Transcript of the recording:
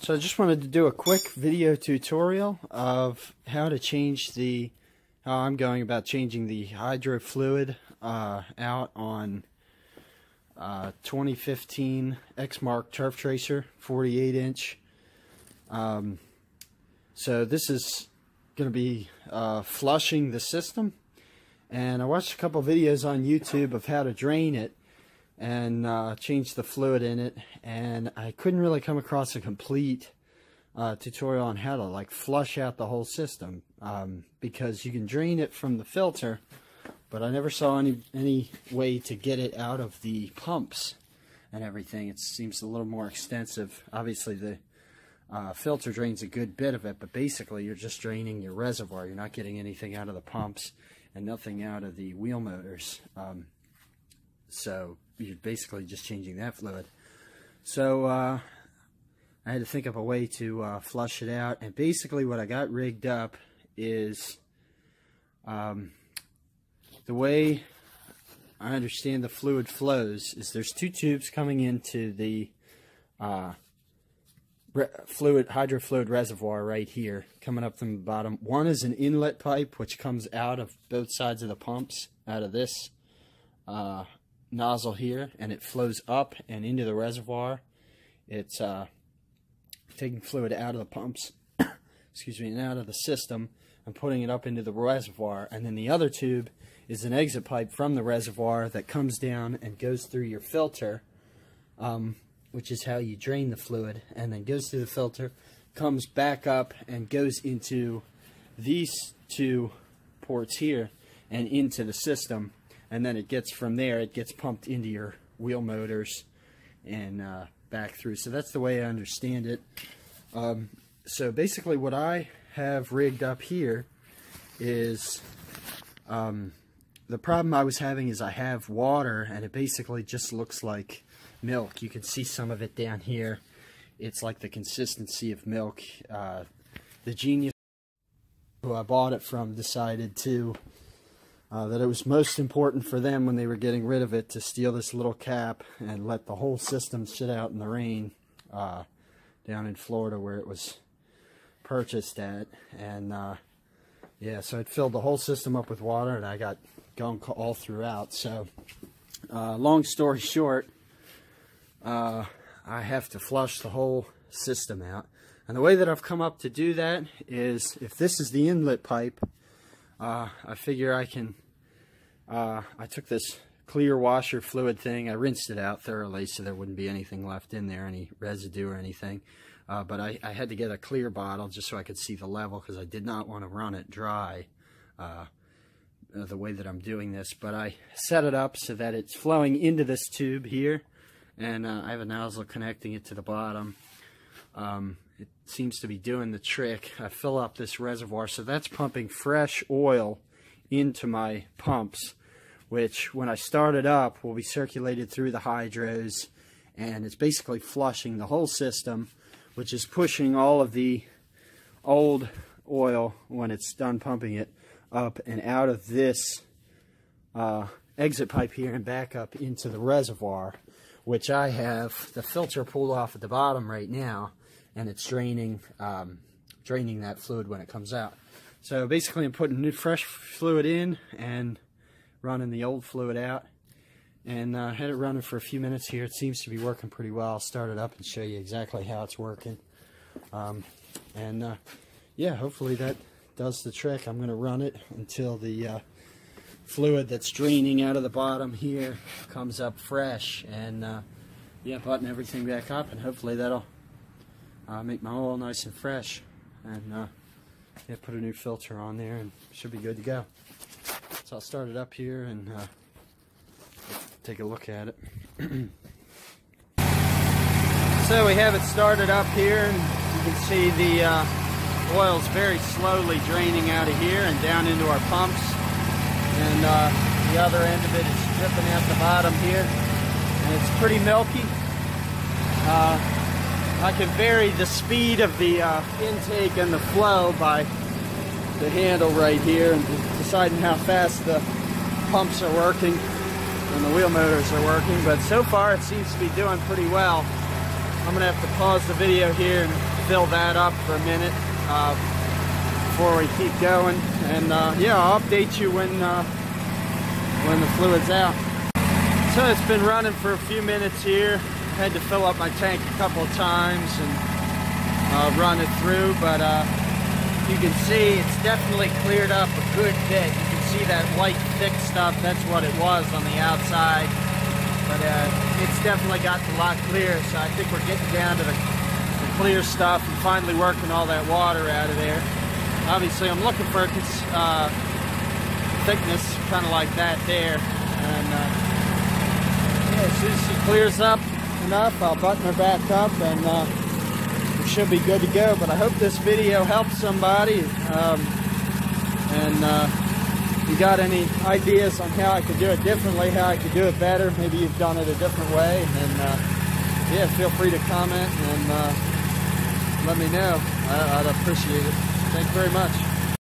So I just wanted to do a quick video tutorial of how to change how I'm going about changing the hydro fluid out on 2015 Exmark Turf Tracer 48-inch. So this is going to be flushing the system, and I watched a couple videos on YouTube of how to drain it and change the fluid in it, and I couldn't really come across a complete tutorial on how to like flush out the whole system, because you can drain it from the filter, but I never saw any way to get it out of the pumps and everything. It seems a little more extensive. Obviously the filter drains a good bit of it, but basically you're just draining your reservoir. You're not getting anything out of the pumps and nothing out of the wheel motors. So you're basically just changing that fluid. So I had to think of a way to flush it out, and basically what I got rigged up is the way I understand the fluid flows is there's two tubes coming into the hydro fluid reservoir right here, coming up from the bottom. One is an inlet pipe which comes out of both sides of the pumps, out of this nozzle here, and it flows up and into the reservoir. It's taking fluid out of the pumps excuse me, and out of the system and putting it up into the reservoir. And then the other tube is an exit pipe from the reservoir that comes down and goes through your filter, which is how you drain the fluid, and then goes through the filter, comes back up and goes into these two ports here and into the system, and then it gets, from there it gets pumped into your wheel motors and back through. So that's the way I understand it. So basically what I have rigged up here is the problem I was having is I have water and it basically just looks like milk. You can see some of it down here. It's like the consistency of milk. The genius who I bought it from decided to that it was most important for them when they were getting rid of it to steal this little cap and let the whole system sit out in the rain down in Florida where it was purchased at. And yeah, so it filled the whole system up with water, and I got gunk all throughout. So long story short, I have to flush the whole system out, and the way that I've come up to do that is, if this is the inlet pipe, I figure I can I took this clear washer fluid thing, I rinsed it out thoroughly so there wouldn't be anything left in there, any residue or anything, but I had to get a clear bottle just so I could see the level, because I did not want to run it dry the way that I'm doing this. But I set it up so that it's flowing into this tube here, and I have a nozzle connecting it to the bottom. It seems to be doing the trick. I fill up this reservoir, so that's pumping fresh oil into my pumps, which when I start it up will be circulated through the hydros, and it's basically flushing the whole system, which is pushing all of the old oil, when it's done pumping it, up and out of this exit pipe here and back up into the reservoir, which I have the filter pulled off at the bottom right now, and it's draining that fluid when it comes out. So basically I'm putting new fresh fluid in and running the old fluid out, and had it running for a few minutes here. It seems to be working pretty well. I'll start it up and show you exactly how it's working. Yeah, hopefully that does the trick. I'm going to run it until the fluid that's draining out of the bottom here comes up fresh, and yeah, button everything back up, and hopefully that'll make my oil nice and fresh, and yeah, put a new filter on there and should be good to go. So I'll start it up here and take a look at it. So we have it started up here, and you can see the oil's very slowly draining out of here and down into our pumps, and the other end of it is dripping out the bottom here, and it's pretty milky. I can vary the speed of the intake and the flow by the handle right here, and deciding how fast the pumps are working and the wheel motors are working. But so far it seems to be doing pretty well. I'm going to have to pause the video here and fill that up for a minute before we keep going. And yeah, I'll update you when the fluid's out. So it's been running for a few minutes here. Had to fill up my tank a couple of times and run it through, but you can see it's definitely cleared up a good bit. You can see that white thick stuff, that's what it was on the outside. But it's definitely gotten a lot clearer, so I think we're getting down to the clear stuff and finally working all that water out of there. Obviously I'm looking for a thickness kind of like that there. And yeah, as soon as she clears up enough, I'll button her back up and we should be good to go. But I hope this video helps somebody. If you got any ideas on how I could do it differently, how I could do it better, maybe you've done it a different way, and yeah, feel free to comment and let me know. I'd appreciate it. Thank you very much.